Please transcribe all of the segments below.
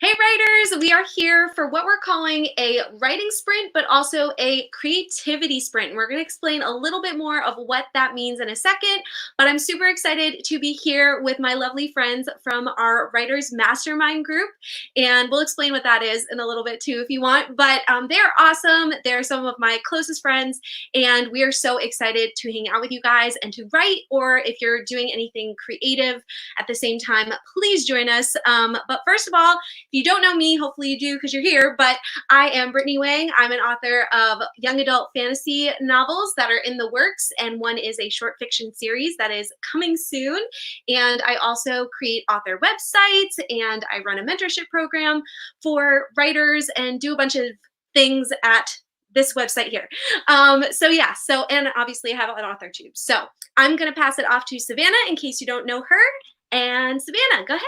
Hey writers, we are here for what we're calling a writing sprint, but also a creativity sprint. And we're going to explain a little bit more of what that means in a second, but I'm super excited to be here with my lovely friends from our Writers Mastermind group. And we'll explain what that is in a little bit too if you want, but they're awesome. They're some of my closest friends, and we are so excited to hang out with you guys and to write, or if you're doing anything creative at the same time, please join us. But first of all, if you don't know me, hopefully you do because you're here, but I am Brittany Wang. I'm an author of young adult fantasy novels that are in the works, and one is a short fiction series that is coming soon. And I also create author websites, and I run a mentorship program for writers and do a bunch of things at this website here. And obviously I have an authortube. So I'm going to pass it off to Savannah in case you don't know her. And Savannah, go ahead.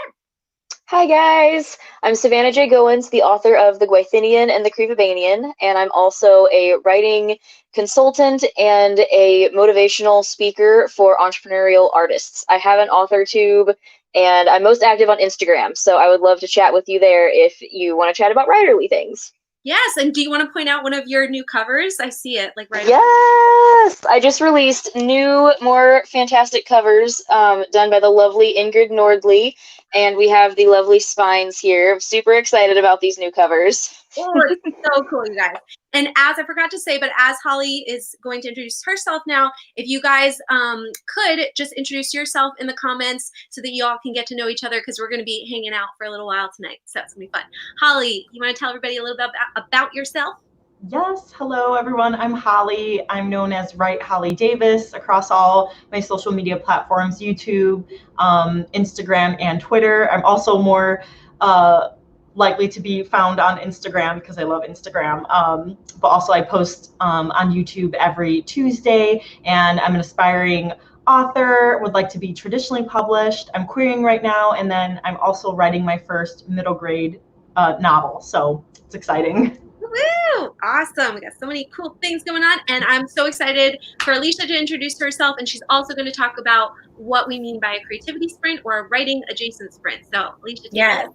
Hi guys, I'm Savannah J. Goins, the author of The Gwythinian and the Creepabanian, and I'm also a writing consultant and a motivational speaker for entrepreneurial artists. I have an authortube, and I'm most active on Instagram, so I would love to chat with you there if you want to chat about writerly things. Yes, and do you want to point out one of your new covers? I see it like right. Yes, I just released new, more fantastic covers done by the lovely Ingrid Nordley, and we have the lovely spines here. I'm super excited about these new covers. Oh, it's so cool, you guys. And as I forgot to say, but as Holly is going to introduce herself now, if you guys could just introduce yourself in the comments so that you all can get to know each other, because we're going to be hanging out for a little while tonight. So it's going to be fun. Holly, you want to tell everybody a little bit about yourself? Yes, hello everyone. I'm Holly. I'm known as Write Holly Davis across all my social media platforms, YouTube, Instagram, and Twitter. I'm also more likely to be found on Instagram because I love Instagram. But also I post on YouTube every Tuesday, and I'm an aspiring author, would like to be traditionally published. I'm querying right now, and then I'm also writing my first middle grade novel. So it's exciting. Woo! Awesome. We got so many cool things going on, and I'm so excited for Alicia to introduce herself, and she's also going to talk about what we mean by a creativity sprint or a writing adjacent sprint. So Alicia, yeah.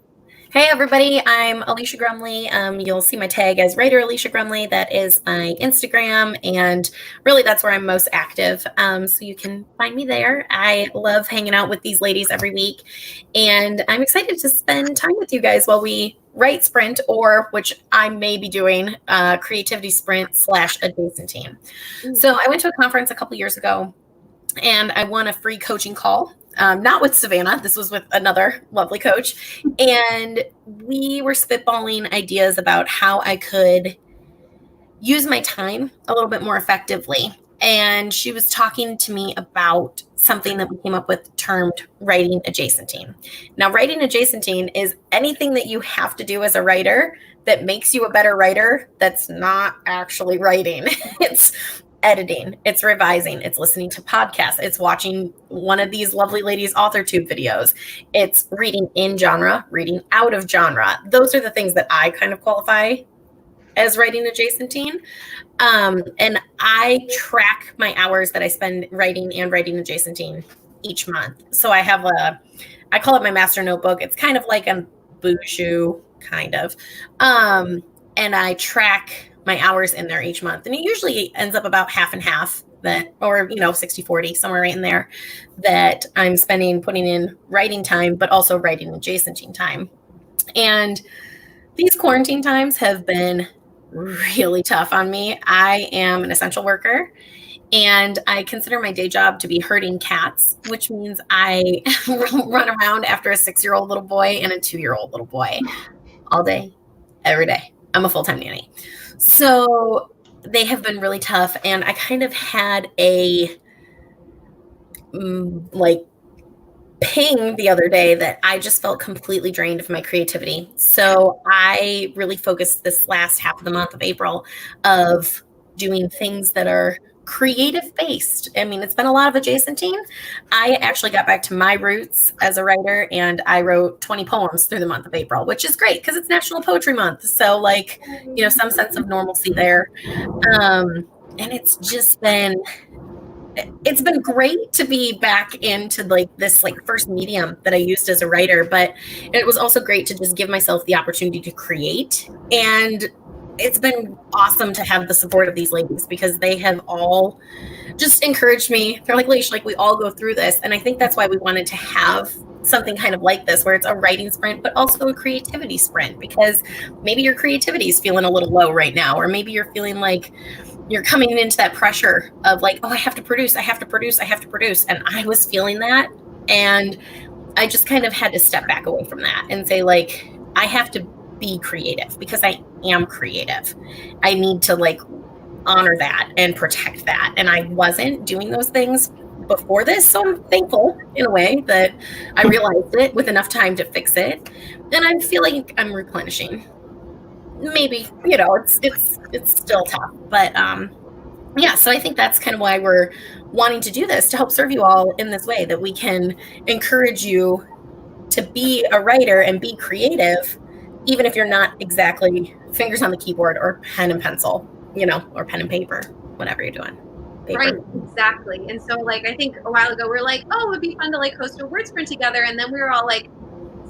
Hey everybody, I'm Alicia Grumley. You'll see my tag as writer Alicia Grumley. That is my Instagram, and really that's where I'm most active. So you can find me there. I love hanging out with these ladies every week, and I'm excited to spend time with you guys while we write sprint, or which I may be doing creativity sprint / adjacent team. So I went to a conference a couple years ago, and I won a free coaching call. Not with Savannah, this was with another lovely coach. And we were spitballing ideas about how I could use my time a little bit more effectively. And she was talking to me about something that we came up with termed writing adjacenting. Now, writing adjacenting is anything that you have to do as a writer that makes you a better writer that's not actually writing. It's editing, it's revising, it's listening to podcasts, it's watching one of these lovely ladies' authortube videos, it's reading in genre, reading out of genre. Those are the things that I kind of qualify as writing adjacenting. And I track my hours that I spend writing and writing adjacenting each month. So I have I call it my master notebook. It's kind of like a Bushu, kind of. And I track my hours in there each month. And it usually ends up about half and half that, or, 60-40, somewhere right in there, that I'm spending putting in writing time, but also writing adjacenting time. And these quarantine times have been really tough on me. I am an essential worker, and I consider my day job to be herding cats, which means I run around after a 6-year-old little boy and a 2-year-old little boy all day, every day. I'm a full-time nanny. So they have been really tough, and I kind of had a ping the other day that I just felt completely drained of my creativity. So I really focused this last half of the month of April of doing things that are creative based. I mean, it's been a lot of adjacenting. I actually got back to my roots as a writer, and I wrote 20 poems through the month of April, which is great because it's National Poetry Month. So some sense of normalcy there. And it's just been it's been great to be back into like this like first medium that I used as a writer, but it was also great to just give myself the opportunity to create. And it's been awesome to have the support of these ladies because they have all just encouraged me. They're like, Leish, like we all go through this. And I think that's why we wanted to have something kind of like this, where it's a writing sprint, but also a creativity sprint, because maybe your creativity is feeling a little low right now, or maybe you're feeling like you're coming into that pressure of like, oh, I have to produce. And I was feeling that. And I just kind of had to step back away from that and say, like, I have to be creative because I am creative. I need to like honor that and protect that. And I wasn't doing those things before this. So I'm thankful in a way that I realized it with enough time to fix it. And I feel like I'm replenishing. Maybe, you know, it's still tough, but yeah, so I think that's kind of why we're wanting to do this, to help serve you all in this way, that we can encourage you to be a writer and be creative, even if you're not exactly fingers on the keyboard or pen and pencil, you know, or pen and paper, whatever you're doing. Paper. Right, exactly. And so like I think a while ago we were like, oh, it would be fun to like host a word sprint together, and then we were all like,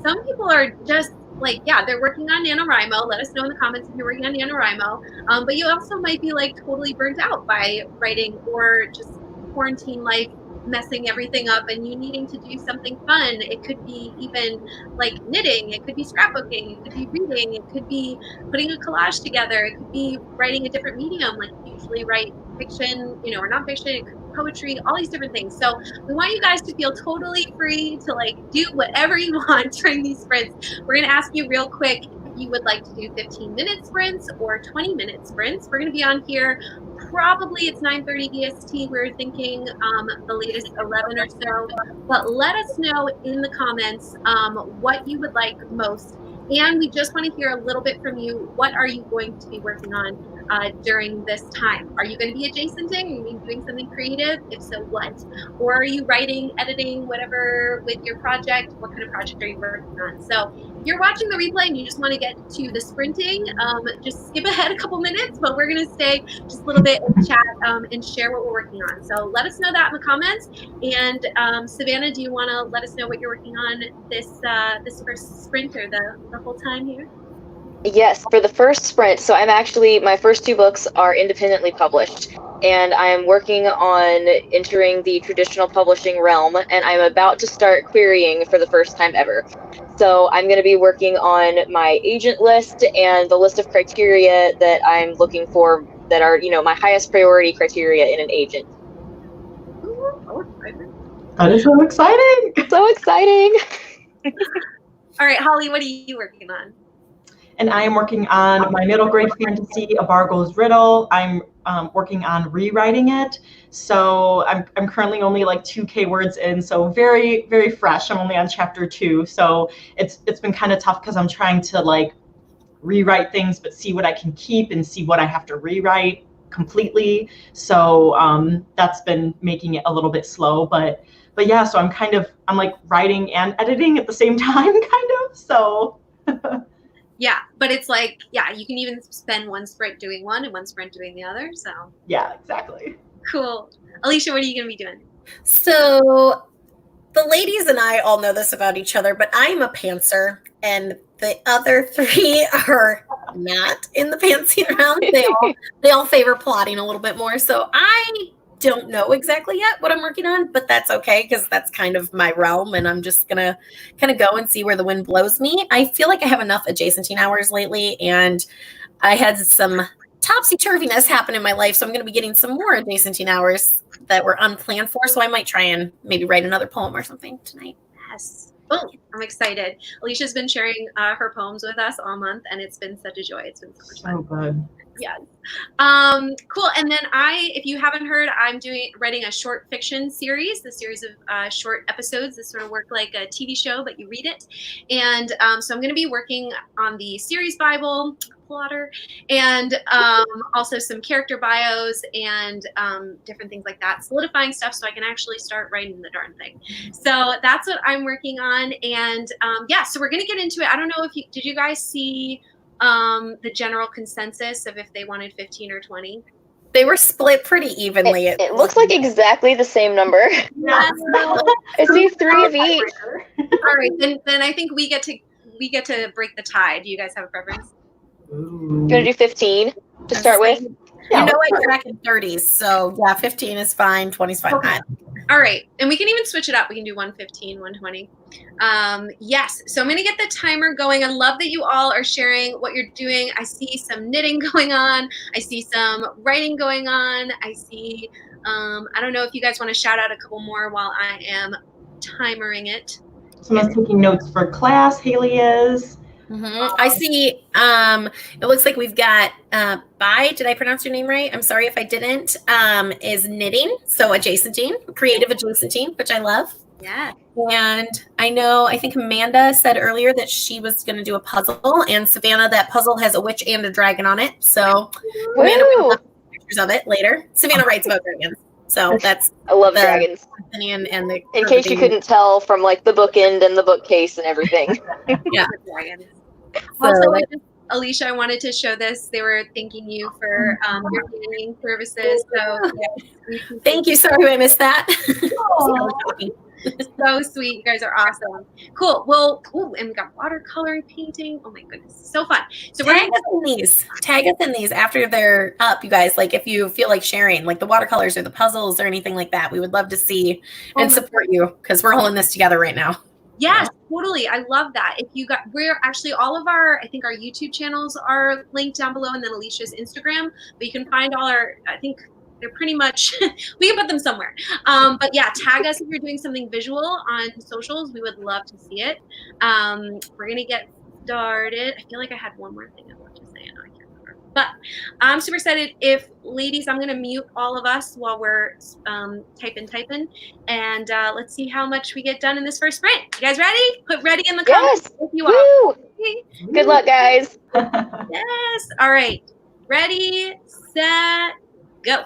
some people are just like, yeah, they're working on NaNoWrimo. Let us know in the comments if you're working on NaNoWrimo. But you also might be like totally burnt out by writing, or just quarantine life messing everything up and you needing to do something fun. It could be even like knitting, it could be scrapbooking, it could be reading, it could be putting a collage together, it could be writing a different medium, like you usually write fiction, you know, or nonfiction, it could be poetry, all these different things. So we want you guys to feel totally free to like do whatever you want during these sprints. We're going to ask you real quick if you would like to do 15-minute sprints or 20-minute sprints. We're going to be on here probably it's 9:30 BST. We're thinking the latest 11 or so, but let us know in the comments what you would like most. And we just want to hear a little bit from you. What are you going to be working on during this time? Are you going to be adjacenting? Are you going to be doing something creative? If so, what? Or are you writing, editing, whatever with your project? What kind of project are you working on? So if you're watching the replay and you just want to get to the sprinting, just skip ahead a couple minutes, but we're going to stay just a little bit in chat and share what we're working on. So let us know that in the comments. And Savannah, do you want to let us know what you're working on this first sprint, or the whole time here? Yes, for the first sprint. So my first two books are independently published, and I'm working on entering the traditional publishing realm, and I'm about to start querying for the first time ever. So I'm going to be working on my agent list and the list of criteria that I'm looking for that are, you know, my highest priority criteria in an agent. That is so exciting! So exciting! All right, Holly, what are you working on? And I am working on my middle grade fantasy, A Bargo's Riddle. I'm working on rewriting it. So I'm currently only like 2K words in, so very, very fresh. I'm only on chapter 2. So it's been kind of tough because I'm trying to like rewrite things, but see what I can keep and see what I have to rewrite completely. So that's been making it a little bit slow, but yeah, so I'm like writing and editing at the same time, kind of, so. Yeah, but it's like, yeah, you can even spend one sprint doing one and one sprint doing the other, so. Yeah, exactly. Cool. Alicia, what are you going to be doing? So the ladies and I all know this about each other, but I'm a pantser, and the other three are not in the pantsing realm. They all favor plotting a little bit more. So I don't know exactly yet what I'm working on, but that's okay because that's kind of my realm, and I'm just gonna kind of go and see where the wind blows me. I feel like I have enough adjacenting hours lately, and I had some topsy-turviness happen in my life, so I'm going to be getting some more adjacenting hours that were unplanned for, so I might try and maybe write another poem or something tonight. Yes. Oh, I'm excited. Alicia's been sharing her poems with us all month, and it's been such a joy. It's been so much fun. So good. Yes. Cool. And then if you haven't heard, I'm writing a short fiction series, the series of short episodes that sort of work like a TV show, but you read it. And so I'm going to be working on the series Bible, plotter, and also some character bios and different things like that, solidifying stuff so I can actually start writing the darn thing. So that's what I'm working on. And yeah, so we're going to get into it. I don't know did you guys see the general consensus of if they wanted 15 or 20? They were split pretty evenly. It looks like exactly the same number. Yeah. I see 3 of each. All right, then I think we get to break the tie. Do you guys have a preference? You want to do 15 to start with? You know I track in 30s, so yeah, 15 is fine, 20 is fine. Okay. All right, and we can even switch it up. We can do 115, 120. Yes, so I'm gonna get the timer going. I love that you all are sharing what you're doing. I see some knitting going on. I see some writing going on. I see, I don't know if you guys want to shout out a couple more while I am timering it. Someone's taking notes for class. Haley is. I see. It looks like we've got Bai. Did I pronounce your name right? I'm sorry if I didn't. Is knitting, so adjacenting, creative adjacenting, which I love. Yeah. And I think Amanda said earlier that she was going to do a puzzle, and Savannah, that puzzle has a witch and a dragon on it. So Amanda, we will have pictures of it later. Savannah writes about dragons, so that's I love dragons. and the In case you couldn't tell from like the bookend and the bookcase and everything. Yeah. Also, Alicia, I wanted to show this. They were thanking you for your cleaning services. So yeah, thank you. Sorry I missed that. So sweet. You guys are awesome. Cool. Well, and we got watercoloring painting. Oh my goodness. So fun. So Tag us in these after they're up, you guys. Like if you feel like sharing, like the watercolors or the puzzles or anything like that, we would love to see and support you because we're all in this together right now. Yes, totally. I love that. We're actually all of I think our YouTube channels are linked down below, and then Alicia's Instagram, but you can find I think they're pretty much, we can put them somewhere. But yeah, tag us if you're doing something visual on socials. We would love to see it. We're going to get started. I feel like I had one more thing I wanted to say. No, I can't remember. But I'm super excited. Ladies, I'm going to mute all of us while we're typing. And let's see how much we get done in this first sprint. You guys ready? Put ready in the comments. Yes. You all. Okay. Good luck, guys. Yes. All right. Ready, set, go.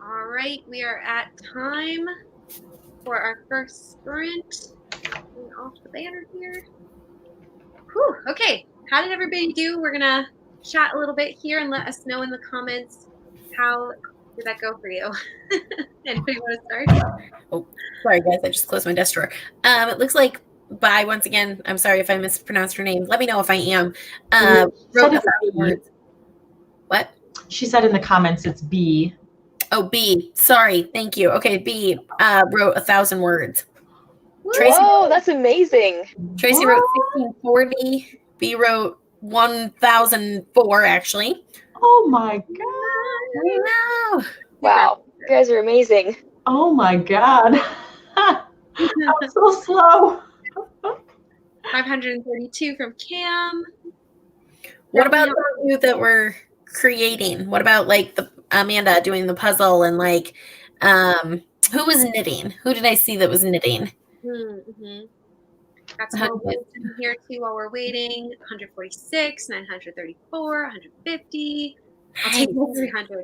All right, we are at time for our first sprint. Getting off the banner here. Whew, okay, how did everybody do? We're gonna chat a little bit here and let us know in the comments how did that go for you. Anybody want to start? Oh, sorry guys, I just closed my desk drawer. It looks like Bye once again. I'm sorry if I mispronounced her name. Let me know if I am. Wrote 1,000 words. What? She said in the comments it's B. Oh, B. Sorry. Thank you. Okay, B wrote 1,000 words. Tracy, whoa, that's amazing. Tracy wrote 1640. B wrote 1,004 actually. Oh my god. I know. Wow, you guys are amazing. Oh my god. I'm so slow. 532 from Cam. What about you that were creating? What about like the Amanda doing the puzzle and like who was knitting? Who did I see that was knitting? Mm-hmm. Got some more words in here too while we're waiting. 146, 934, 150. I'll take $300.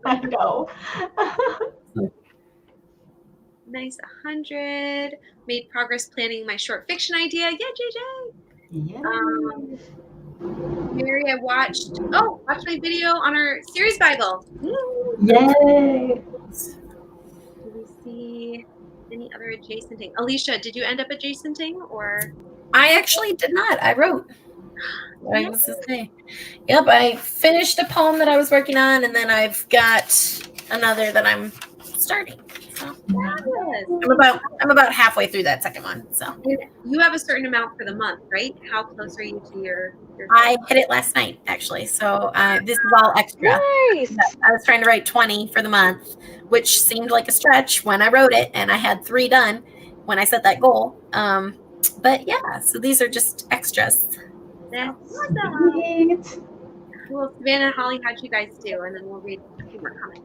I know. Nice, 100. Made progress planning my short fiction idea. Yeah, JJ. Yeah. Mary, I watched my video on our series Bible. Yay. Do we see any other adjacenting? Alicia, did you end up adjacenting or? I actually did not. I wrote. What I was to say. Yep, I finished a poem that I was working on, and then I've got another that I'm starting. So I'm about halfway through that second one. So you have a certain amount for the month, right? How close are you to your I hit it last night actually. So this is all extra. Nice. I was trying to write 20 for the month, which seemed like a stretch when I wrote it, and I had 3 done when I set that goal. But yeah, so these are just extras. That's Sweet. cool. Savannah and Holly, how'd you guys do? And then we'll read a few more comments.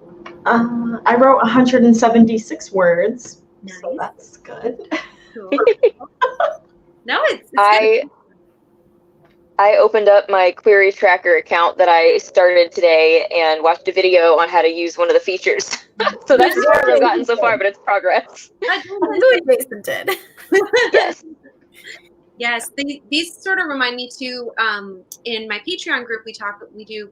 I wrote 176 words, Nice. so that's good. Cool. No, it's good. I opened up my query tracker account that I started today and watched a video on how to use one of the features. So that's as far as I've gotten so far, but it's progress. Jason did. Yes. Yes, these sort of remind me too. In my Patreon group, we do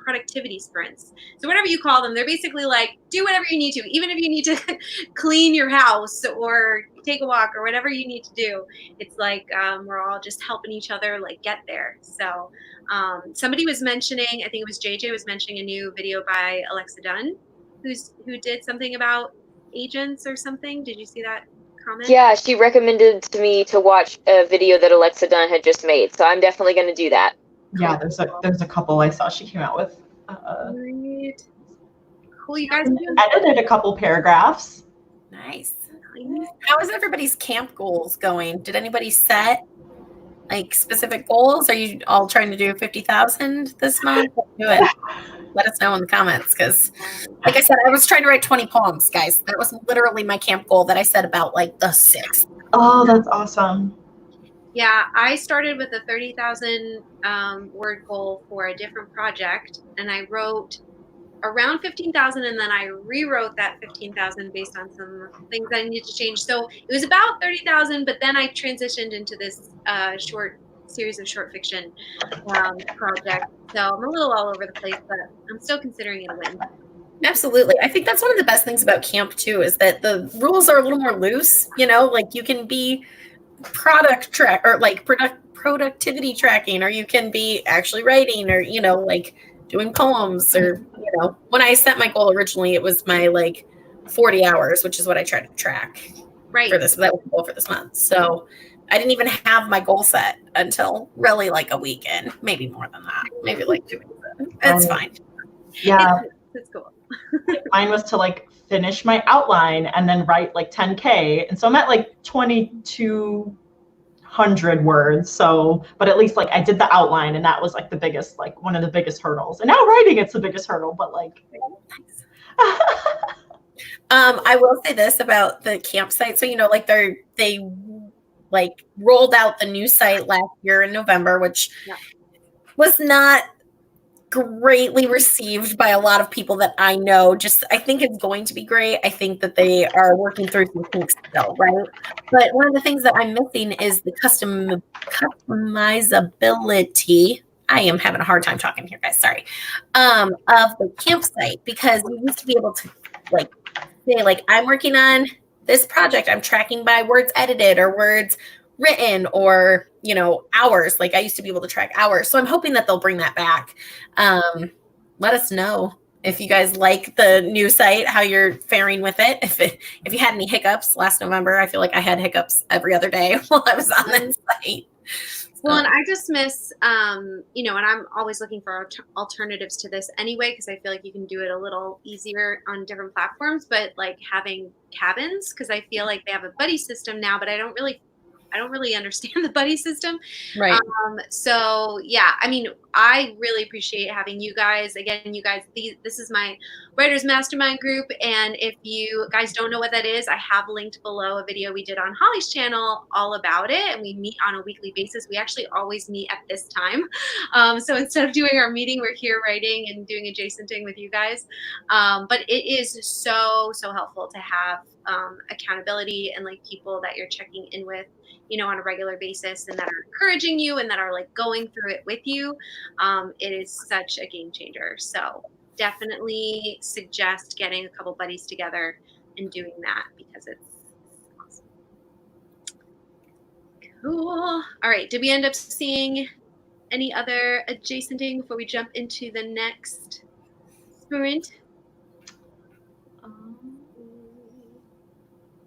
productivity sprints. So whatever you call them, they're basically like do whatever you need to, even if you need to clean your house or take a walk or whatever you need to do. It's like we're all just helping each other like get there. So somebody was mentioning, I think it was JJ was mentioning a new video by Alexa Dunn, who did something about agents or something. Did you see that comment? Yeah, she recommended to me to watch a video that Alexa Dunn had just made, so I'm definitely going to do that. Yeah, there's a couple I saw she came out with. Great. Cool, you guys edited a couple paragraphs. Nice. How is everybody's camp goals going? Did anybody set like specific goals? Are you all trying to do 50,000 this month? Do it. Let us know in the comments because, like I said, I was trying to write 20 poems, guys. That was literally my camp goal that I set about like the 6th. Oh, that's awesome. Yeah, I started with a 30,000 word goal for a different project, and I wrote around 15,000, and then I rewrote that 15,000 based on some things I needed to change. So it was about 30,000, but then I transitioned into this short series of short fiction project. So I'm a little all over the place, but I'm still considering it a win. Absolutely. I think that's one of the best things about camp too, is that the rules are a little more loose, you know, like you can be productivity tracking, or you can be actually writing, or, you know, like doing poems, or, you know, when I set my goal originally, it was my like 40 hours, which is what I tried to track for this. That was the goal for this month. So I didn't even have my goal set until really like a weekend, maybe more than that, maybe like 2 weeks. It's fine. Yeah. It's cool. Mine was to like finish my outline and then write like 10K. And so I'm at like 2,200 words. So, but at least like I did the outline, and that was like the biggest, like one of the biggest hurdles. And now writing, it's the biggest hurdle, but like. I will say this about the campsite. So, you know, like they like rolled out the new site last year in November, which was not greatly received by a lot of people that I know. I think it's going to be great. I think that they are working through some kinks still, right? But one of the things that I'm missing is the customizability. I am having a hard time talking here, guys. Sorry. Of the campsite, because you used to be able to like say, like, I'm working on this project. I'm tracking by words edited or words written or, hours. Like I used to be able to track hours. So I'm hoping that they'll bring that back. Let us know if you guys like the new site, how you're faring with it. If you had any hiccups last November, I feel like I had hiccups every other day while I was on that site. Well, and I just miss, and I'm always looking for alternatives to this anyway, because I feel like you can do it a little easier on different platforms, but like having cabins, because I feel like they have a buddy system now, but I don't really understand the buddy system. Right. So yeah, I mean, I really appreciate having you guys. Again, you guys, this is my writers mastermind group. And if you guys don't know what that is, I have linked below a video we did on Holly's channel all about it. And we meet on a weekly basis. We actually always meet at this time. So instead of doing our meeting, we're here writing and doing adjacenting with you guys. But it is so helpful to have accountability and like people that you're checking in with, on a regular basis, and that are encouraging you and that are like going through it with you. It is such a game changer. So definitely suggest getting a couple buddies together and doing that, because it's awesome. Cool. All right. Did we end up seeing any other adjacenting before we jump into the next sprint?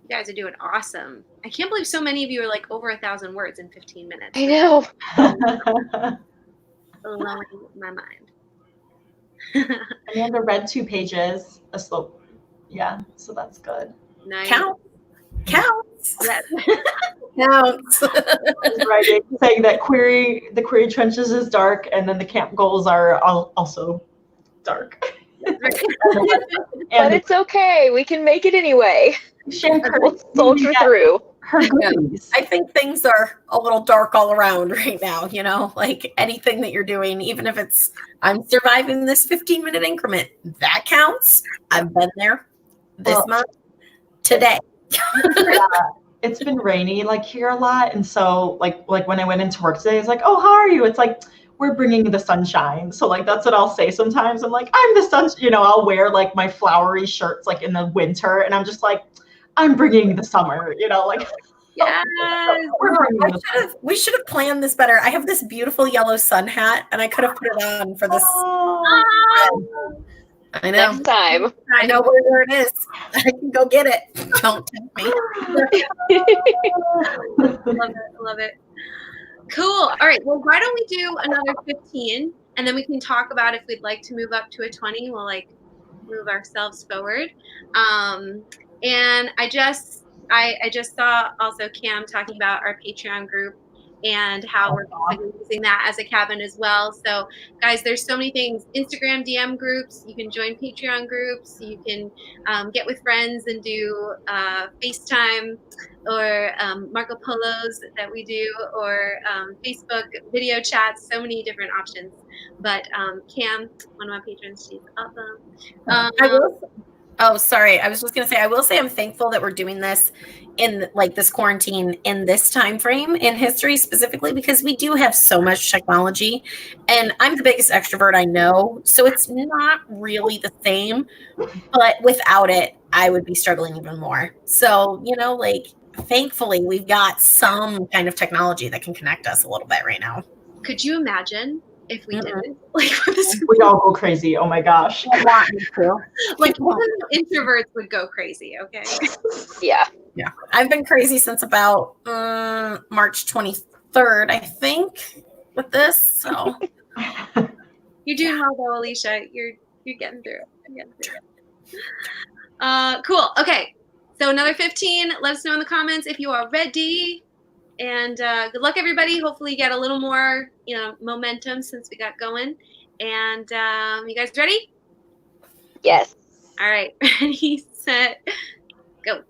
You guys are doing awesome. I can't believe so many of you are like over 1,000 words in 15 minutes. I know. Blowing my mind. Amanda read 2 pages, a slope. Yeah, so that's good. Nice. Counts. Yes. Counts. Writing, saying that the query trenches is dark, and then the camp goals are also dark. But it's okay. We can make it anyway. We'll soldier through. Her goodies. I think things are a little dark all around right now, like anything that you're doing, even if it's, I'm surviving this 15-minute increment, that counts. I've been there this month, today. It's been rainy like here a lot, and so like when I went into work today, it's like, oh, how are you? It's like, we're bringing the sunshine. So like that's what I'll say sometimes. I'm like, I'm the sun. I'll wear like my flowery shirts like in the winter, and I'm just like, I'm bringing the summer. Like. Yes. We should have planned this better. I have this beautiful yellow sun hat, and I could have put it on for this. Oh. I know. Next time. I know where it is. I can go get it. Don't tempt me. Love it. Cool. All right. Well, why don't we do another 15, and then we can talk about if we'd like to move up to a 20. We'll like move ourselves forward. And I just saw also Cam talking about our Patreon group and how we're using that as a cabin as well. So guys, there's so many things. Instagram DM groups, you can join Patreon groups, you can get with friends and do FaceTime or Marco Polos that we do, or Facebook video chats, so many different options. But Cam, one of my patrons, she's awesome. Oh, sorry. I was just going to say, I will say I'm thankful that we're doing this in like this quarantine in this time frame in history specifically, because we do have so much technology, and I'm the biggest extrovert I know. So it's not really the same, but without it, I would be struggling even more. So, like thankfully we've got some kind of technology that can connect us a little bit right now. Could you imagine if we didn't? We'd all go crazy. Oh my gosh. Like introverts would go crazy. Okay. Yeah. I've been crazy since about March 23rd, I think, with this. So you're doing well though, Alicia. You're getting through it. Cool. Okay. So another 15. Let us know in the comments if you are ready. And good luck, everybody. Hopefully you get a little more, momentum since we got going. And you guys ready? Yes. All right. Ready, set, go.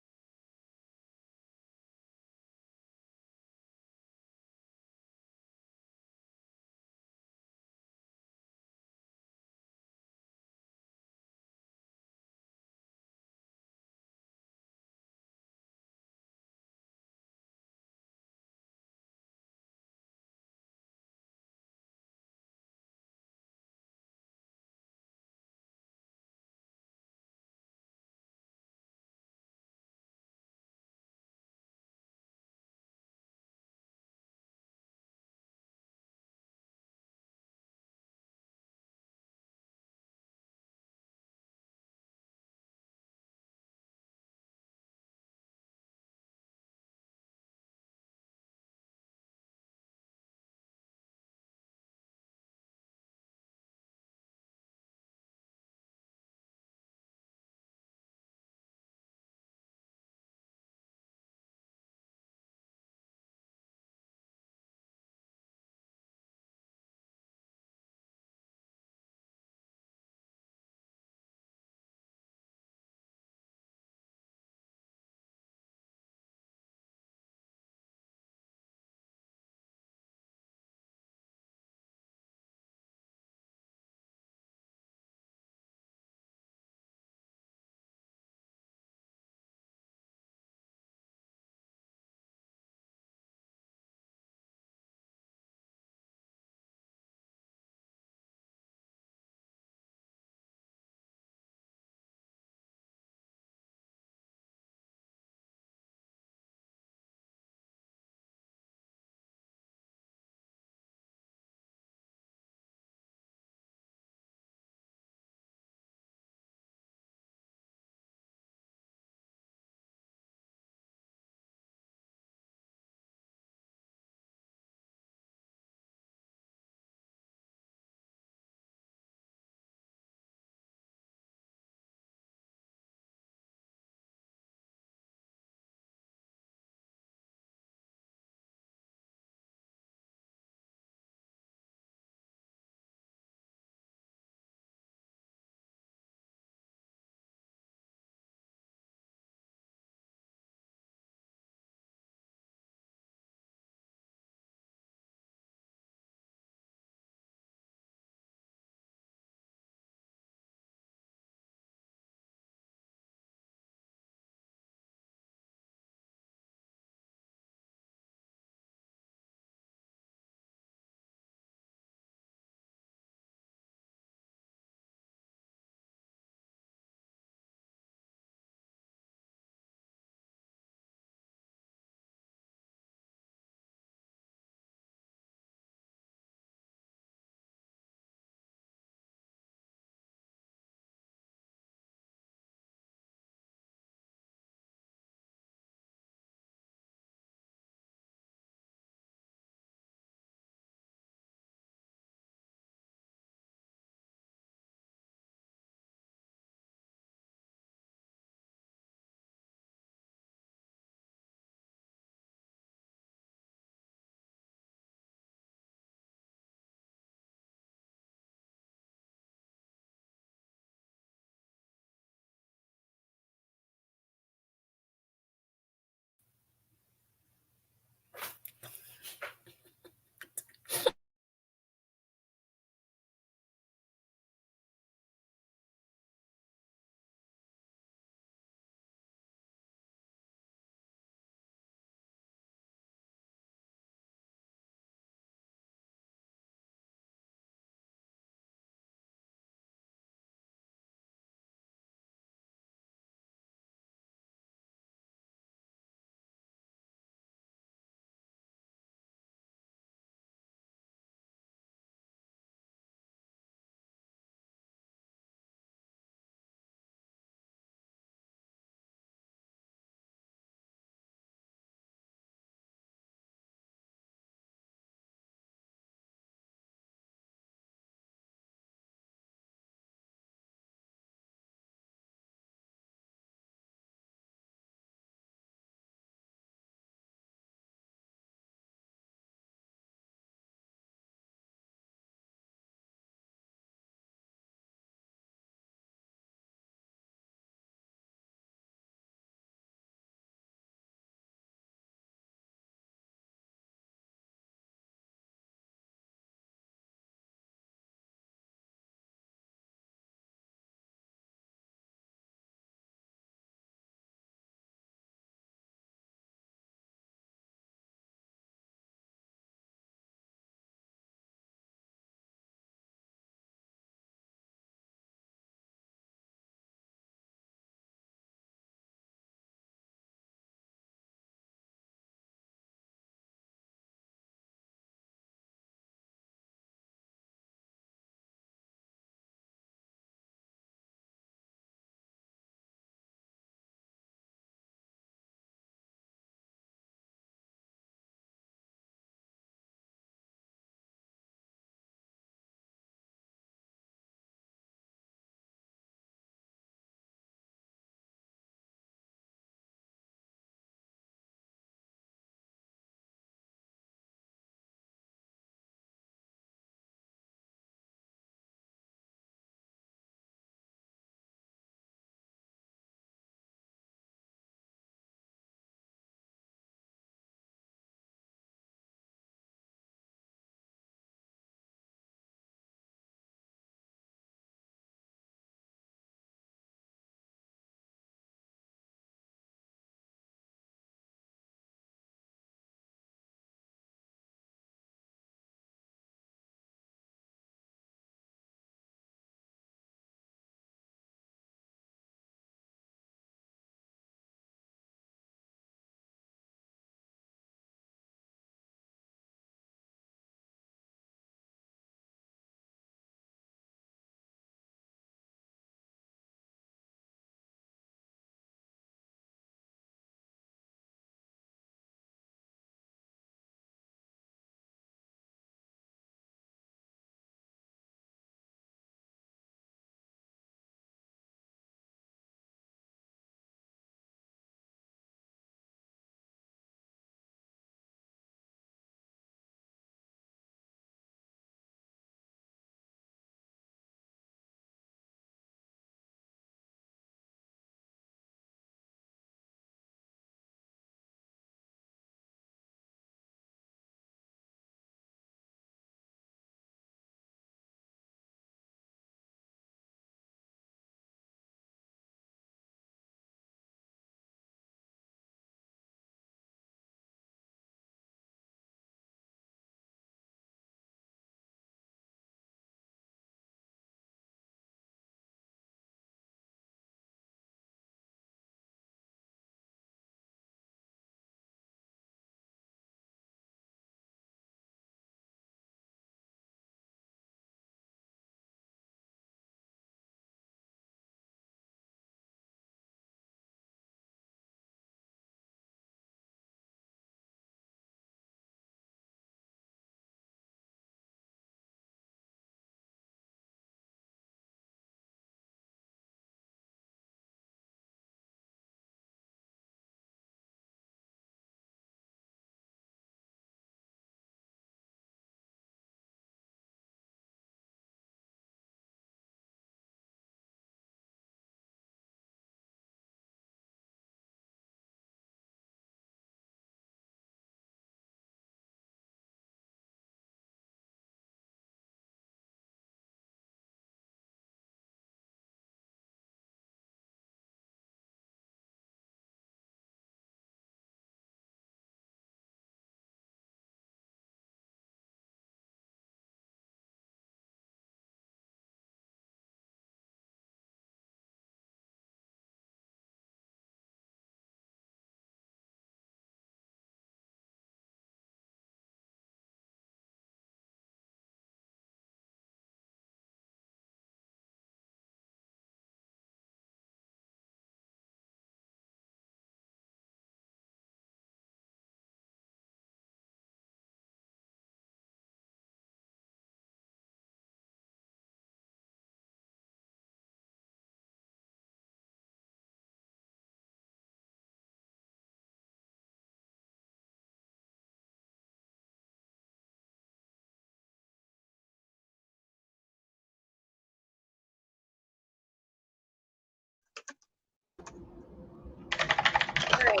right.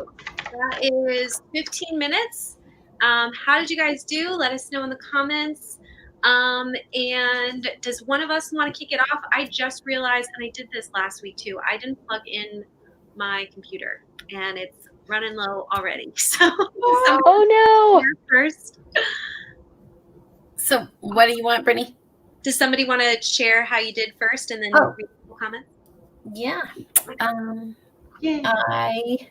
That is 15 minutes. How did you guys do? Let us know in the comments. And does one of us want to kick it off? I just realized, and I did this last week too, I didn't plug in my computer and it's running low already. So Oh no. first. So what do you want, Brittany? Does somebody want to share how you did first and then read the comments? Yeah. Yay. I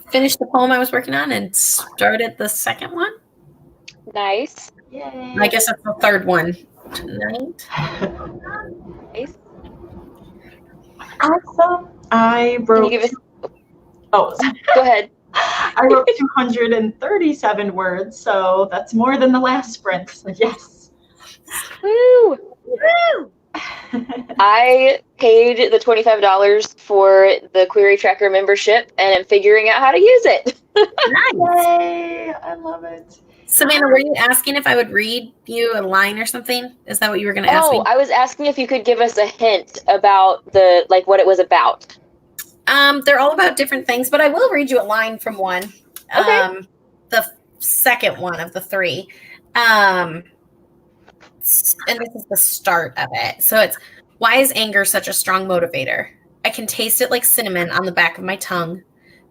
finished the poem I was working on and started the second one. Nice. Yay. I guess that's the third one tonight. Nice. Awesome. I Can wrote. you give us? Oh, Go ahead. I wrote 237 words, so that's more than the last sprint. So yes. Woo! Woo! I paid the $25 for the Query Tracker membership and am figuring out how to use it. Nice. Yay! I love it. Savannah, were you asking if I would read you a line or something? Is that what you were going to ask me? I was asking if you could give us a hint about what it was about. They're all about different things, but I will read you a line from one. Okay. The second one of the three. And this is the start of it. So it's, why is anger such a strong motivator? I can taste it like cinnamon on the back of my tongue.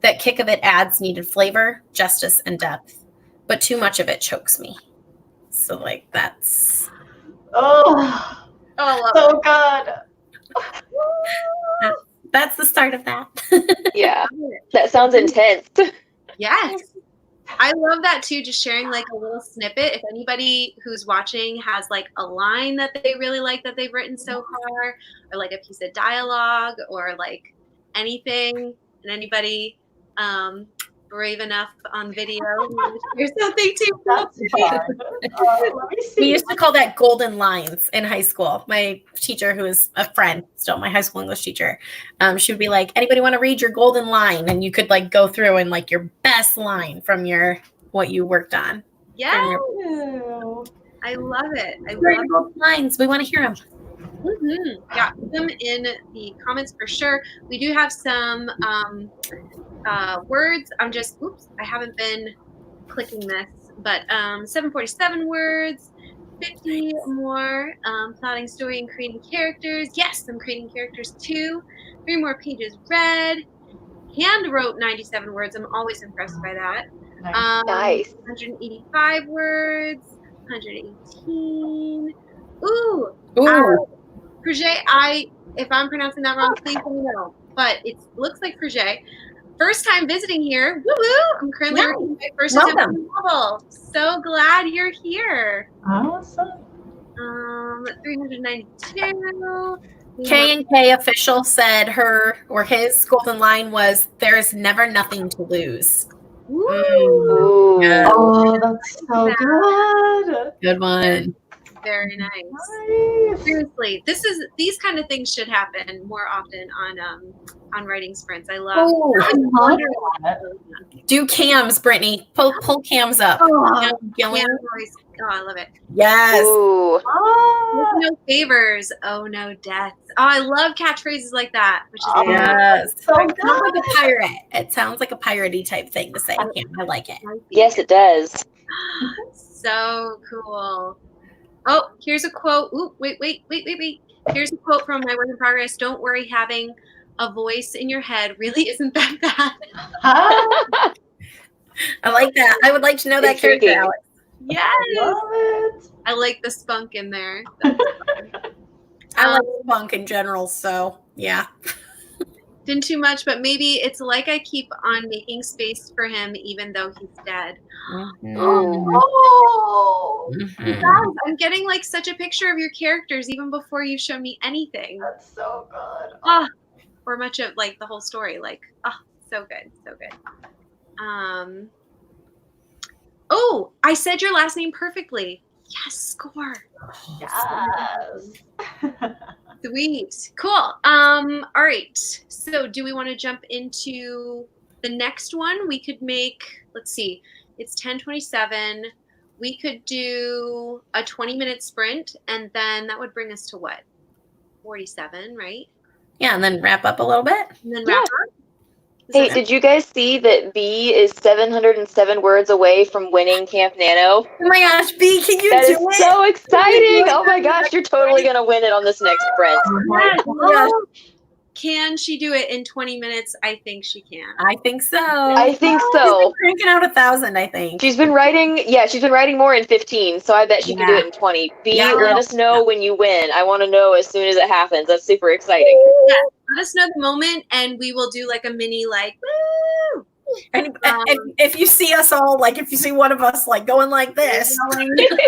That kick of it adds needed flavor, justice, and depth. But too much of it chokes me. So like that's... Oh, so good. That's the start of that. Yeah, that sounds intense. Yes. I love that too, just sharing like a little snippet. If anybody who's watching has like a line that they really like that they've written so far, or like a piece of dialogue or like anything, and anybody brave enough on video to share something too. That's fun. Let me see. We used to call that golden lines in high school. My teacher, who is a friend, still my high school English teacher, she would be like, anybody want to read your golden line? And you could like go through and like your best line from what you worked on. Yeah, Ew. I love it. I Where are love your golden lines? We want to hear them. Yeah, put them in the comments for sure. We do have some words. I haven't been clicking this, but 747 words, 50 more, plotting story and creating characters. Yes, I'm creating characters too. 3 more pages read. Hand wrote 97 words. I'm always impressed by that. Nice. 185 words, 118. Ooh. Projet, if I'm pronouncing that wrong, please let me know. But it looks like Projet. First time visiting here. Woo woo! I'm currently reading my first attempt novel. So glad you're here. Awesome. 392. K&K official said his golden line was, there is never nothing to lose. Ooh. Yeah. Oh, that's so good. Good one. Very nice. Nice. Seriously, these kind of things should happen more often on writing sprints. I love. Oh, I love that. do cams, Brittany. Pull cams up. Oh, Yeah, I love it. yes. Ooh. Ah, No favors. Oh, no deaths. Oh, I love catchphrases like that. Which is Yes. so It sounds good. like a pirate. It sounds like a piratey type thing to say. I like it. Yes, it does. So cool. Oh, here's a quote. Ooh, wait. Here's a quote from my work in progress. Don't worry, having a voice in your head really isn't that bad. Huh? I like that. I would like to know that character, Intriguing. Alex. Yes. Love it. I like the spunk in there. I like spunk in general, so yeah. Didn't too much, but maybe it's like I keep on making space for him even though he's dead. Oh, Guys, I'm getting like such a picture of your characters even before you show me anything. that's so good. Or much of like the whole story. Like, so good. Oh, I said your last name perfectly. Yes, score. Yes. Sweet. Cool. All right. So do we want to jump into the next one? We could make, let's see, it's 10:27. We could do a 20-minute sprint, and then that would bring us to what? 47, right? Yeah, and then wrap up a little bit. And then wrap up. Hey, did you guys see that B is 707 words away from winning Camp Nano? Oh my gosh, B, can you That do is it? so exciting! it? Oh my gosh, you're totally gonna win it on this next sprint. Yes. Oh my gosh. Can she do it in 20 minutes? I think she can. I think so. I think She's so. been cranking out 1,000, I think. She's been writing more in 15, so I bet she can do it in 20. B, Yeah. let us know when you win. I want to know as soon as it happens. That's super exciting. Yes. Let us know the moment, and we will do like a mini woo. And if you see us all, like if you see one of us like going like this. You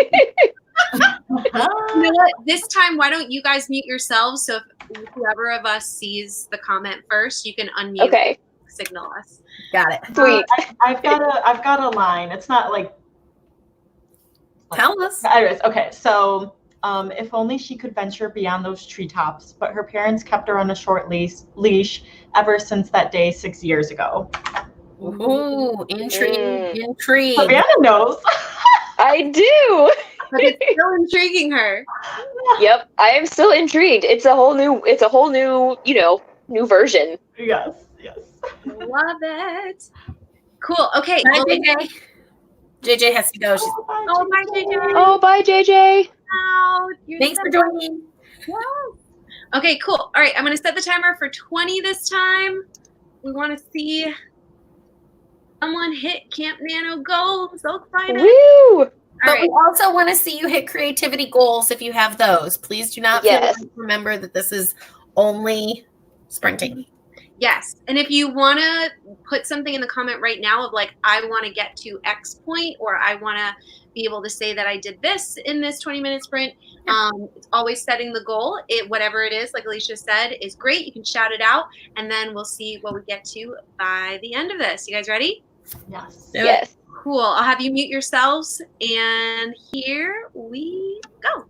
know what? This time, why don't you guys mute yourselves? So if whoever of us sees the comment first, you can unmute. Okay. Signal us. Got it. Sweet. I've got a line. It's not like. Tell us. Anyways, okay. So, if only she could venture beyond those treetops, but her parents kept her on a short leash ever since that day 6 years ago. Ooh, intrigue, intrigue. Savannah knows. I do. But it's still intriguing her. Yep, I am still intrigued. It's a whole new, new version. Yes. Love it. Cool. Okay. Bye, JJ. JJ has to go. She's Oh, bye, JJ. Oh, bye, JJ. Wow, thanks for joining. Yes. Okay, cool. All right, I'm going to set the timer for 20 this time. We want to see someone hit Camp Nano gold. I'm so excited. Woo! But we also want to see you hit creativity goals if you have those. Please do not remember that this is only sprinting. Yes. And if you want to put something in the comment right now of like, I want to get to X point, or I want to be able to say that I did this in this 20-minute sprint, it's always setting the goal. Whatever it is, like Alicia said, is great. You can shout it out, and then we'll see what we get to by the end of this. You guys ready? Yes. Yes. Cool. I'll have you mute yourselves, and here we go.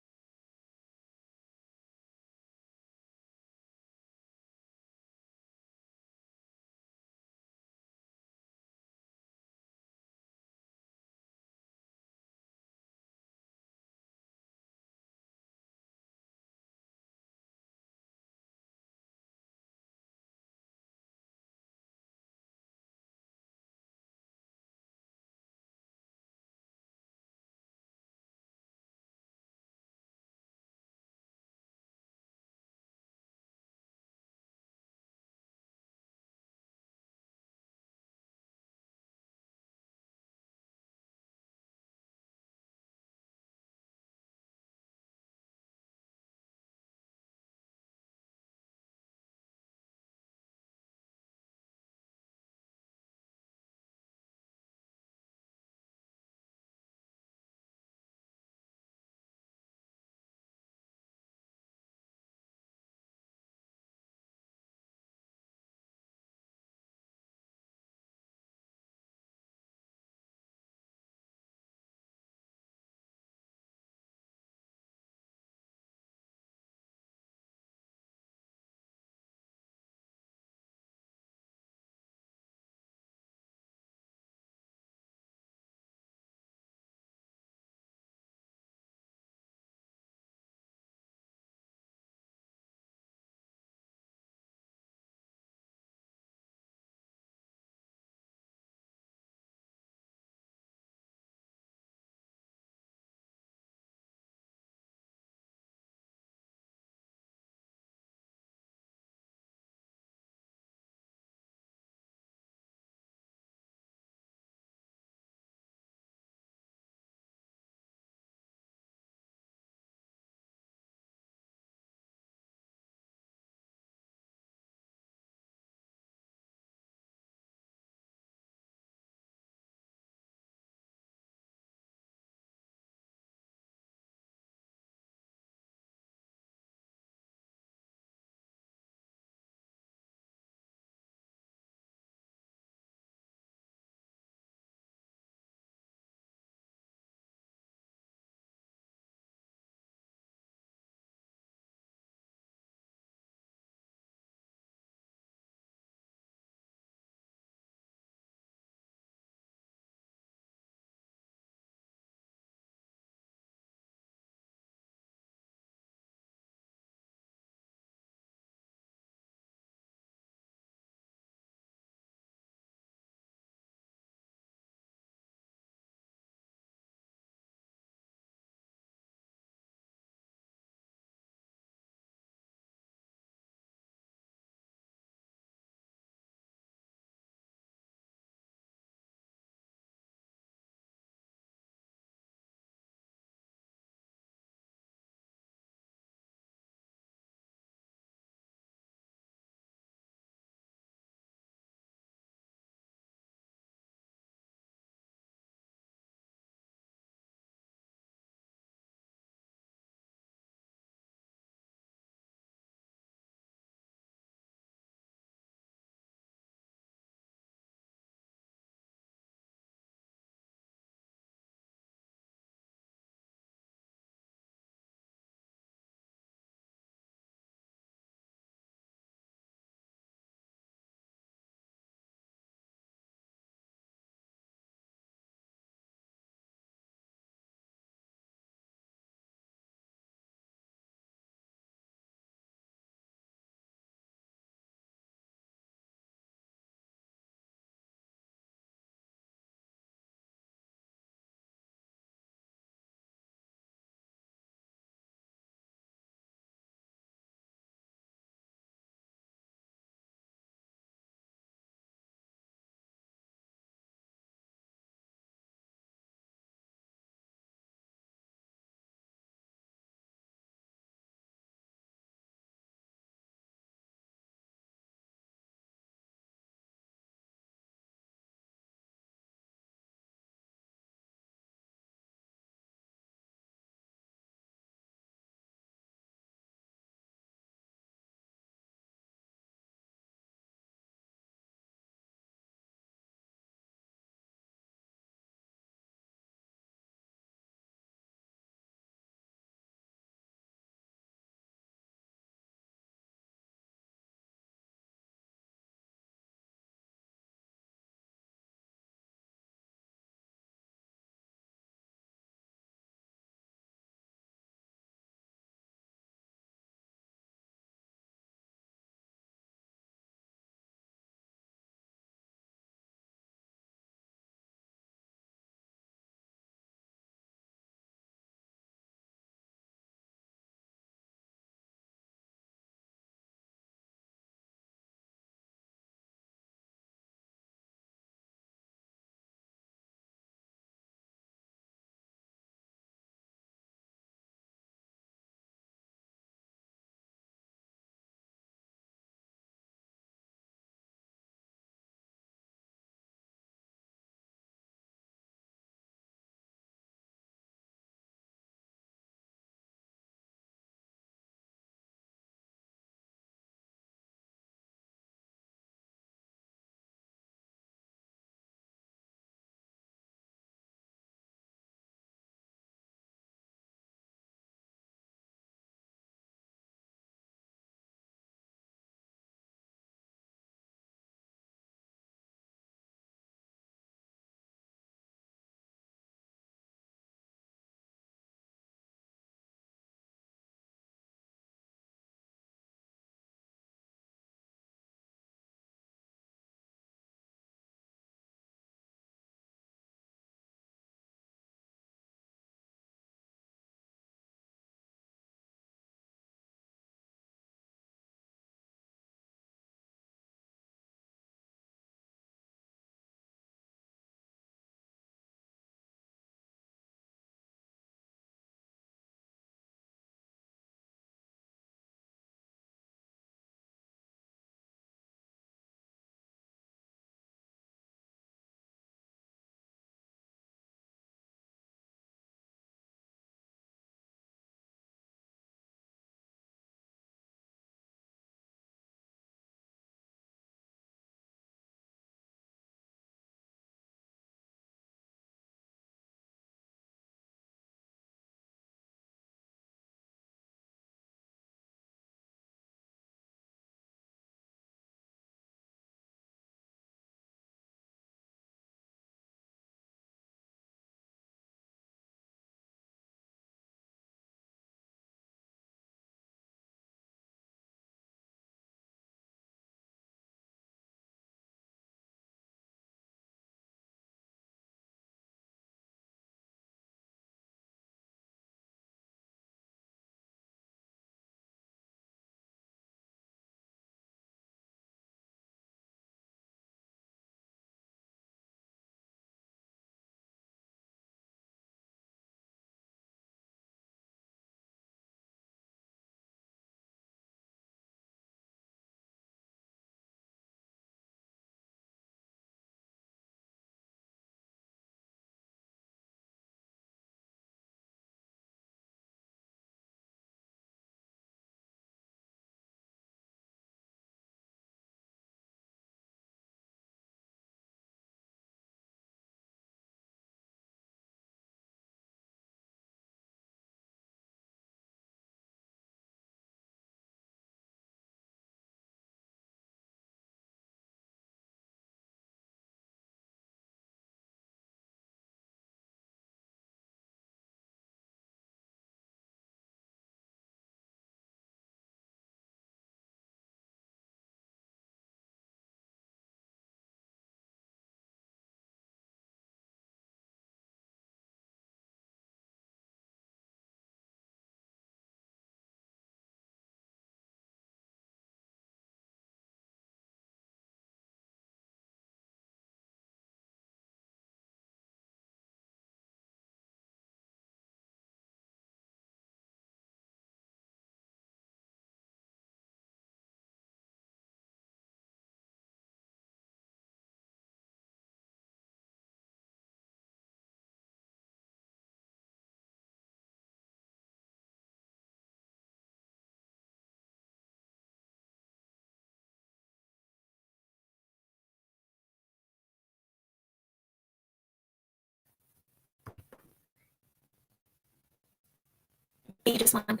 You just won.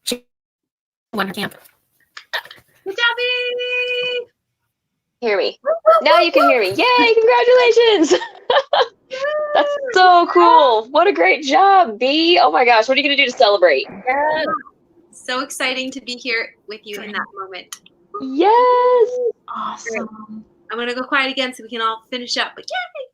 She won her camp. Good job, Hear me. Now you can hear me. Yay, congratulations! That's so cool. What a great job, B. Oh my gosh, what are you going to do to celebrate? Yeah. So exciting to be here with you in that moment. Yes! Awesome. I'm going to go quiet again so we can all finish up. But yay!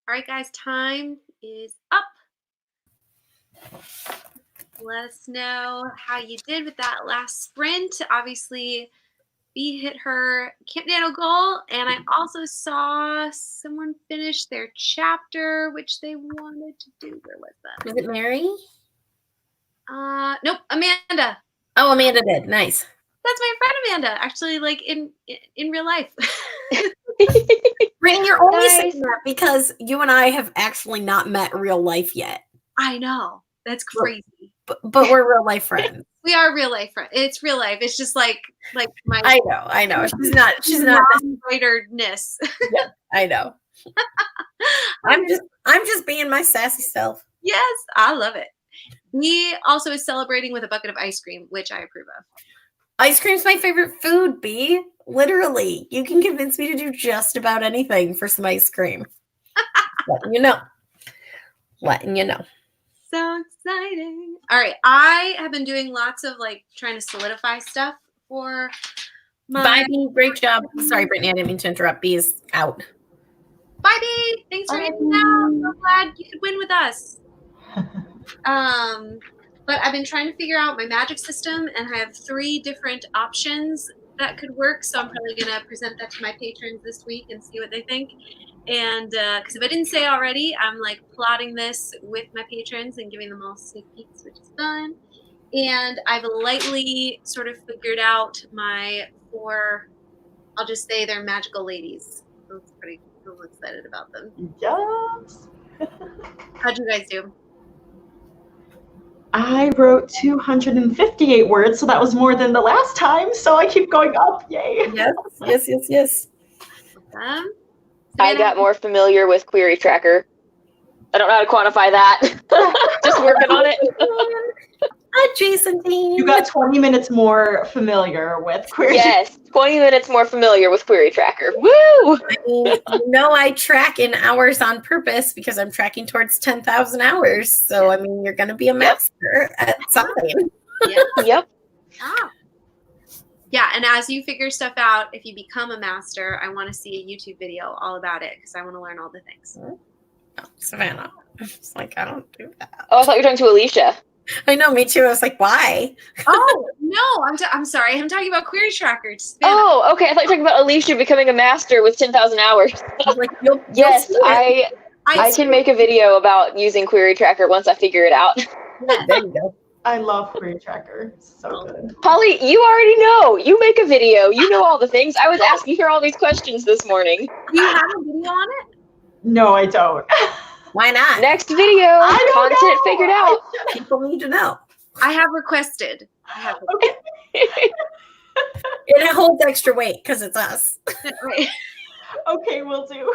All right, guys, time is up. Let us know how you did with that last sprint. Obviously, B hit her Camp Nano goal, and I also saw someone finish their chapter, which they wanted to do. Where was that? Was it Mary? Nope, Amanda. Oh, Amanda did. Nice. That's my friend Amanda, actually, like in real life. Brittany, you're only Nice. saying that because you and I have actually not met real life yet. I know. That's crazy. But we're real life friends. We are real life friends. It's real life. It's just like my I know. She's not writerness. Yeah, I know. I'm just being my sassy self. Yes, I love it. He also is celebrating with a bucket of ice cream, which I approve of. Ice cream's my favorite food, B. Literally. You can convince me to do just about anything for some ice cream. Letting you know. So exciting. All right. I have been doing lots of like trying to solidify stuff for my Bye, B. Great job. Sorry, Brittany, I didn't mean to interrupt. B is out. Bye, B. Thanks for hanging out. I'm so glad you could win with us. But I've been trying to figure out my magic system, and I have 3 different options that could work. So I'm probably going to present that to my patrons this week and see what they think. And because if I didn't say already, I'm like plotting this with my patrons and giving them all sneak peeks, which is fun. And I've lightly sort of figured out my 4, I'll just say they're magical ladies. That's pretty cool. I'm excited about them. Yes. How'd you guys do? I wrote 258 words, so that was more than the last time. So I keep going up. Yay. Yes. I got more familiar with Query Tracker. I don't know how to quantify that. Just working on it. Jason team. You got 20 minutes more familiar with Query. Yes, 20 minutes more familiar with Query Tracker. Woo! I mean, I track in hours on purpose because I'm tracking towards 10,000 hours. So, I mean, you're going to be a master at something. Yep. Oh. Yeah, and as you figure stuff out, if you become a master, I want to see a YouTube video all about it because I want to learn all the things. Oh, Savannah. It's like, I don't do that. Oh, I thought you were talking to Alicia. I know, me too. I was like, why? Oh, no, I'm sorry. I'm talking about Query Tracker. Oh, okay. I thought you were talking about Alicia becoming a master with 10,000 hours. Like, Yes, I can make a video about using Query Tracker once I figure it out. Yeah. There you go. I love Query Tracker. So good. Holly, you already know. You make a video. You know all the things. I was asking her all these questions this morning. Do you have a video on it? No, I don't. Why not? Next video, content figured out. People need to know. I have requested. Okay. It holds extra weight because it's us. Right. Okay, we'll do.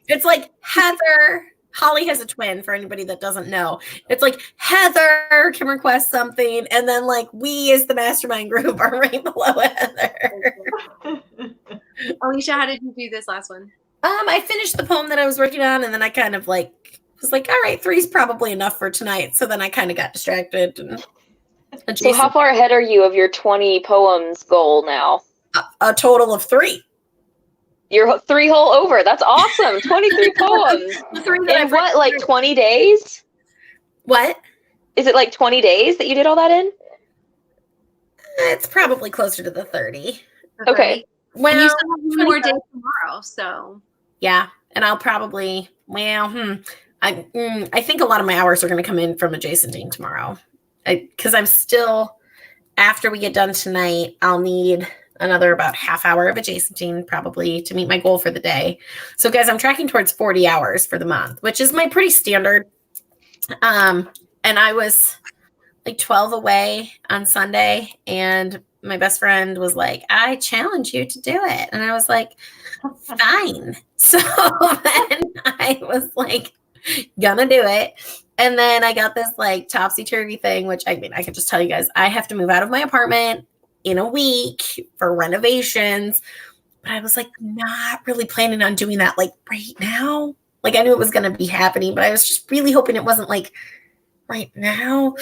It's like Heather. Holly has a twin, for anybody that doesn't know. It's like Heather can request something, and then like we as the mastermind group are right below Heather. Alicia, how did you do this last one? I finished the poem that I was working on, and then I kind of like was like, all right, 3's probably enough for tonight. So then I kind of got distracted. And So how far ahead are you of your 20 poems goal now? A total of 3. You're 3 whole over. That's awesome. 23 poems. In what, like 20 days? What? Is it like 20 days that you did all that in? It's probably closer to the 30. Okay. Well, you still have 2 more days tomorrow, so. Yeah, and I'll probably, I think a lot of my hours are going to come in from adjacenting tomorrow. Because I'm still, after we get done tonight, I'll need another about half hour of adjacenting probably to meet my goal for the day. So guys, I'm tracking towards 40 hours for the month, which is my pretty standard. And I was like 12 away on Sunday, and my best friend was like, I challenge you to do it. And I was like, fine. So then I was like, gonna do it. And then I got this like topsy-turvy thing, which I mean, I could just tell you guys, I have to move out of my apartment in a week for renovations. But I was like, not really planning on doing that like right now. Like I knew it was going to be happening, but I was just really hoping it wasn't like right now.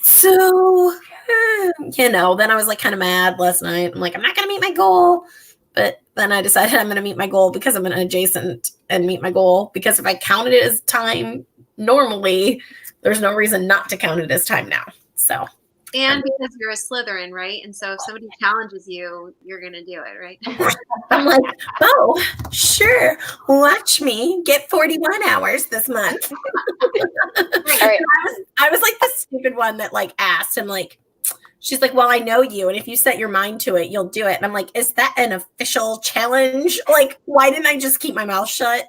So, then I was like kind of mad last night. I'm like, I'm not going to meet my goal. But then I decided I'm going to meet my goal because I'm an adjacent and meet my goal. Because if I counted it as time normally, there's no reason not to count it as time now. So. And because you're a Slytherin, right? And so if somebody challenges you, you're going to do it, right? I'm like, oh, sure. Watch me get 41 hours this month. All right. I was like the stupid one that like asked him, like, she's like, well, I know you. And if you set your mind to it, you'll do it. And I'm like, is that an official challenge? Like, why didn't I just keep my mouth shut?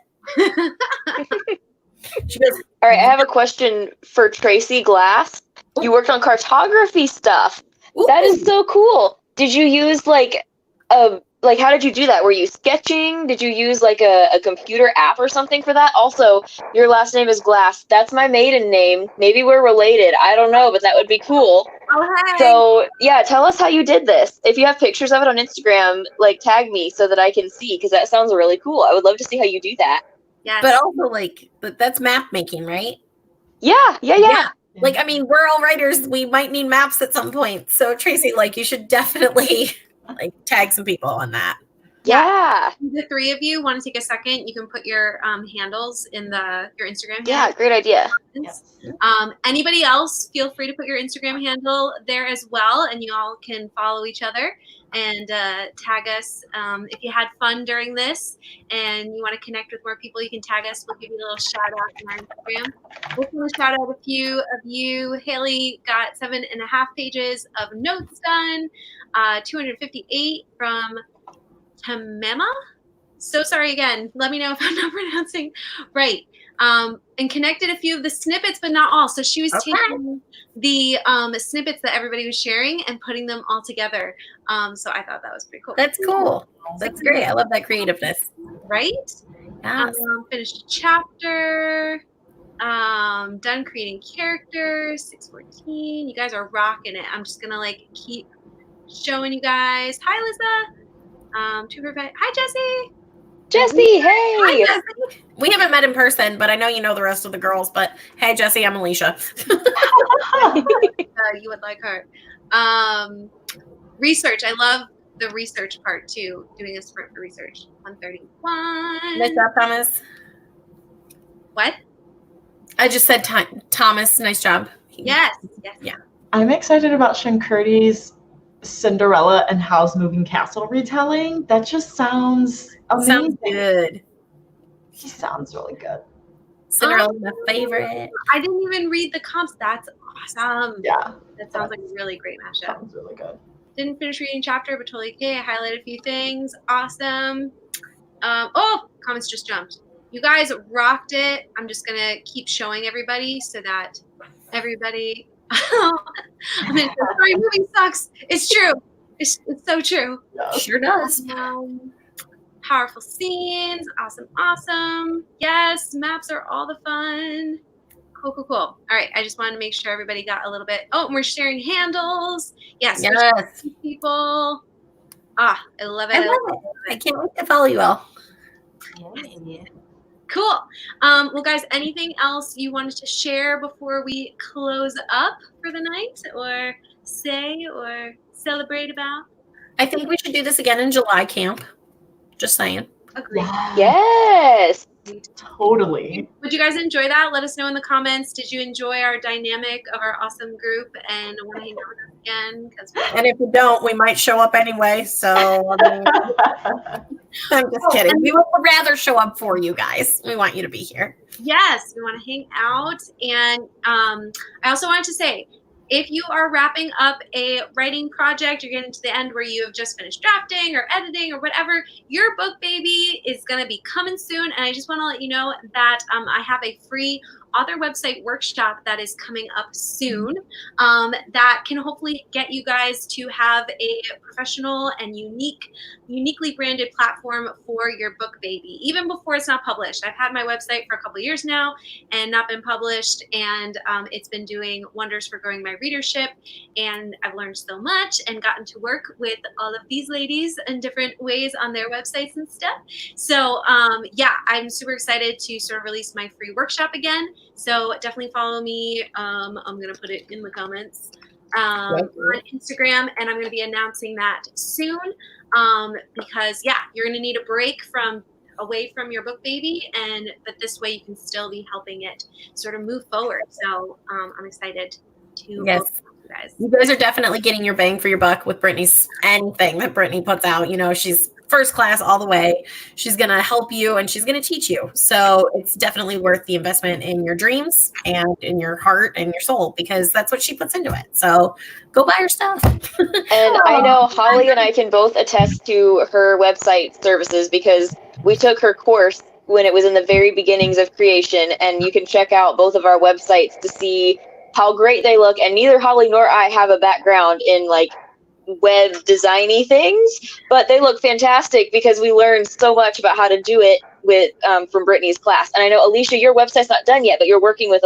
She goes, All right, I have a question for Tracy Glass. You worked on cartography stuff. ooh. That is so cool. Did you use like how did you do that? Were you sketching? Did you use like a computer app or something for that? Also, your last name is Glass. That's my maiden name. Maybe we're related. I don't know, but that would be cool. Oh, hey. So yeah, tell us how you did this. If you have pictures of it on Instagram, like tag me so that I can see, because that sounds really cool. I would love to see how you do that. Yes. But also like, that's map making, right? Yeah. Like, I mean, we're all writers. We might need maps at some point. So Tracy, like, you should definitely like tag some people on that. Yeah. The three of you want to take a second, you can put your handles in your Instagram Yeah, handle. great idea. Yes. Anybody else, feel free to put your Instagram handle there as well, and you all can follow each other and tag us. If you had fun during this and you want to connect with more people, you can tag us. We'll give you a little shout out on our Instagram. We'll want to shout out a few of you. Haley got 7.5 pages of notes done, 258 from Tamema. So sorry again. Let me know if I'm not pronouncing right. And connected a few of the snippets, but not all. So she was taking the snippets that everybody was sharing and putting them all together. So I thought that was pretty cool. That's cool. That's great. I love that creativeness. Right? Yes. Finished a chapter. Done creating characters. 614. You guys are rocking it. I'm just gonna like keep showing you guys. Hi, Lisa. Hi, Jessie. Jesse, hey. Hi, Jessie. We haven't met in person, but I know you know the rest of the girls. But hey, Jessie, I'm Alicia. You would like her. Research. I love the research part too. Doing a sprint for research. 131. Nice job, Thomas. What? I just said Thomas. Nice job. Yes. Yeah. I'm excited about Shankurti's Cinderella and Howl's Moving Castle retelling. That just sounds amazing. Sounds good. He sounds really good. Cinderella's my favorite. I didn't even read the comps. That's awesome. Yeah, That sounds like a really great mashup. sounds really good. Didn't finish reading chapter, but totally okay. I highlighted a few things. Awesome. Oh, comments just jumped. You guys rocked it. I'm just gonna keep showing everybody so that everybody. I mean, sorry, movie sucks. It's true. It's so true. Sure does. Powerful scenes. Awesome. Yes, maps are all the fun. Cool. All right, I just wanted to make sure everybody got a little bit. Oh, and we're sharing handles. Yes. We're sharing people. I love it. I love it. I can't wait to follow you all. Yeah. Cool. Well, guys, anything else you wanted to share before we close up for the night, or say, or celebrate about? I think we should do this again in July camp. Just saying. Agreed. Yes. Totally. Would you guys enjoy that? Let us know in the comments. Did you enjoy our dynamic of our awesome group and want to hang out with us again? And if you don't, we might show up anyway. So I mean, I'm just kidding. We would rather show up for you guys. We want you to be here. Yes, we want to hang out. And I also wanted to say, if you are wrapping up a writing project, you're getting to the end where you have just finished drafting or editing or whatever, your book baby is going to be coming soon. And I just want to let you know that I have a free author website workshop that is coming up soon that can hopefully get you guys to have a professional and uniquely branded platform for your book baby, even before it's not published. I've had my website for a couple of years now and not been published, and it's been doing wonders for growing my readership, and I've learned so much and gotten to work with all of these ladies in different ways on their websites and stuff. So yeah, I'm super excited to sort of release my free workshop again. So definitely follow me. I'm going to put it in the comments. on Instagram, and I'm going to be announcing that soon because, yeah, you're going to need a break away from your book baby, but this way you can still be helping it sort of move forward. So I'm excited to Yes. you guys. You guys are definitely getting your bang for your buck with Brittany's anything that Brittany puts out. You know, she's first class all the way. She's going to help you and she's going to teach you. So it's definitely worth the investment in your dreams and in your heart and your soul, because that's what she puts into it. So go buy her stuff. And I know Holly and I can both attest to her website services because we took her course when it was in the very beginnings of creation, and you can check out both of our websites to see how great they look. And neither Holly nor I have a background in like web designy things, but they look fantastic because we learned so much about how to do it with from Brittany's class. And I know, Alicia, your website's not done yet, but you're working with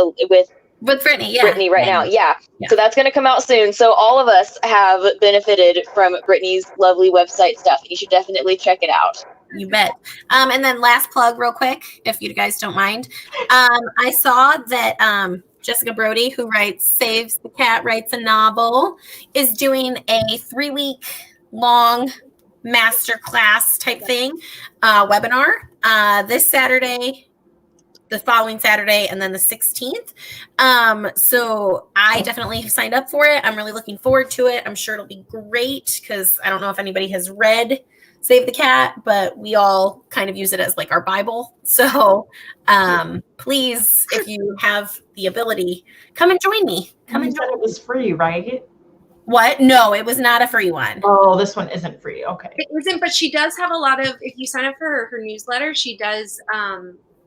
Brittany, yeah. Brittany right now. Yeah. So that's going to come out soon. So all of us have benefited from Brittany's lovely website stuff. You should definitely check it out. You bet. And then last plug real quick, if you guys don't mind. I saw that Jessica Brody, who Saves the Cat, writes a novel, is doing a 3-week long masterclass type thing, webinar this Saturday, the following Saturday, and then the 16th. So I definitely signed up for it. I'm really looking forward to it. I'm sure it'll be great because I don't know if anybody has read Save the Cat, but we all kind of use it as like our Bible. So please, if you have the ability, come and join me. Come and join. It was free, right? What? No, it was not a free one. Oh, this one isn't free. Okay. It isn't, but she does have a lot of, if you sign up for her newsletter, she does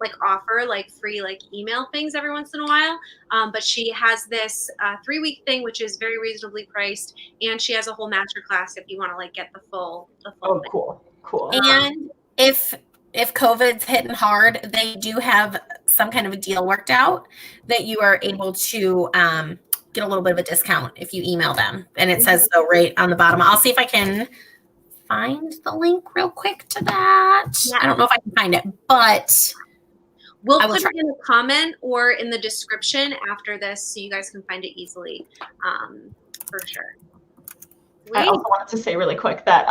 like offer like free like email things every once in a while. But she has this 3-week thing, which is very reasonably priced. And she has a whole master class if you want to like get the full Oh, thing. Cool. And if COVID's hitting hard, they do have some kind of a deal worked out that you are able to get a little bit of a discount if you email them. And it says so right on the bottom. I'll see if I can find the link real quick to that. Yeah. I don't know if I can find it, but we'll put it in a comment or in the description after this so you guys can find it easily, for sure. I also wanted to say really quick that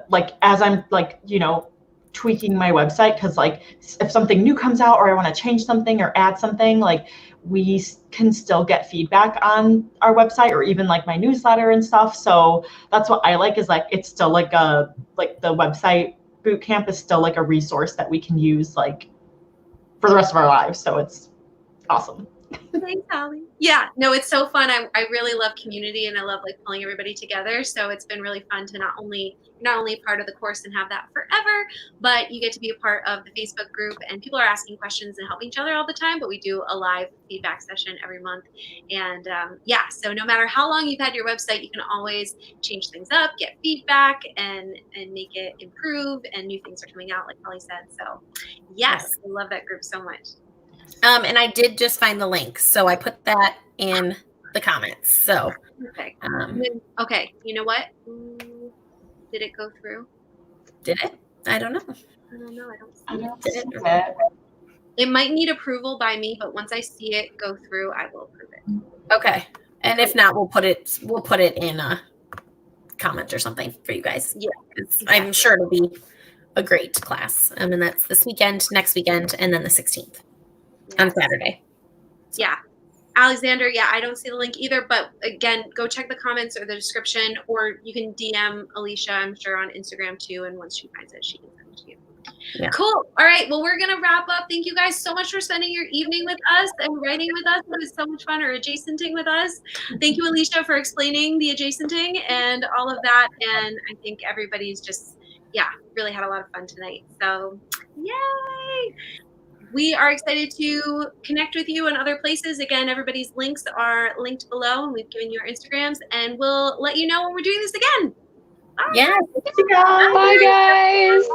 like as I'm like, you know, tweaking my website, because like if something new comes out or I want to change something or add something, like we can still get feedback on our website or even like my newsletter and stuff. So that's what I like, is like it's still like the website bootcamp is still like a resource that we can use like for the rest of our lives. So it's awesome. Thanks, Holly. Yeah, no, it's so fun. I really love community and I love like pulling everybody together. So it's been really fun to not only a part of the course and have that forever, but you get to be a part of the Facebook group and people are asking questions and helping each other all the time. But we do a live feedback session every month. And yeah, so no matter how long you've had your website, you can always change things up, get feedback and make it improve, and new things are coming out, like Holly said. So yes, I love that group so much. And I did just find the link, so I put that in the comments. So perfect. Okay, you know what? Did it go through? Did it? I don't know. I don't see it. It might need approval by me, but once I see it go through, I will approve it. Okay. And if not, we'll put it in a comment or something for you guys. Yeah, exactly. I'm sure it'll be a great class. And that's this weekend, next weekend, and then the 16th. On Saturday. Yeah. Alexander, yeah, I don't see the link either, but again, go check the comments or the description, or you can DM Alicia, I'm sure, on Instagram too, and once she finds it, she can send it to you. Yeah. Cool. All right, well, we're going to wrap up. Thank you guys so much for spending your evening with us and writing with us. It was so much fun, or adjacenting with us. Thank you, Alicia, for explaining the adjacenting and all of that, and I think everybody's just, yeah, really had a lot of fun tonight. So, yay! We are excited to connect with you in other places. Again, everybody's links are linked below, and we've given you our Instagrams, and we'll let you know when we're doing this again. Yeah. Bye, guys.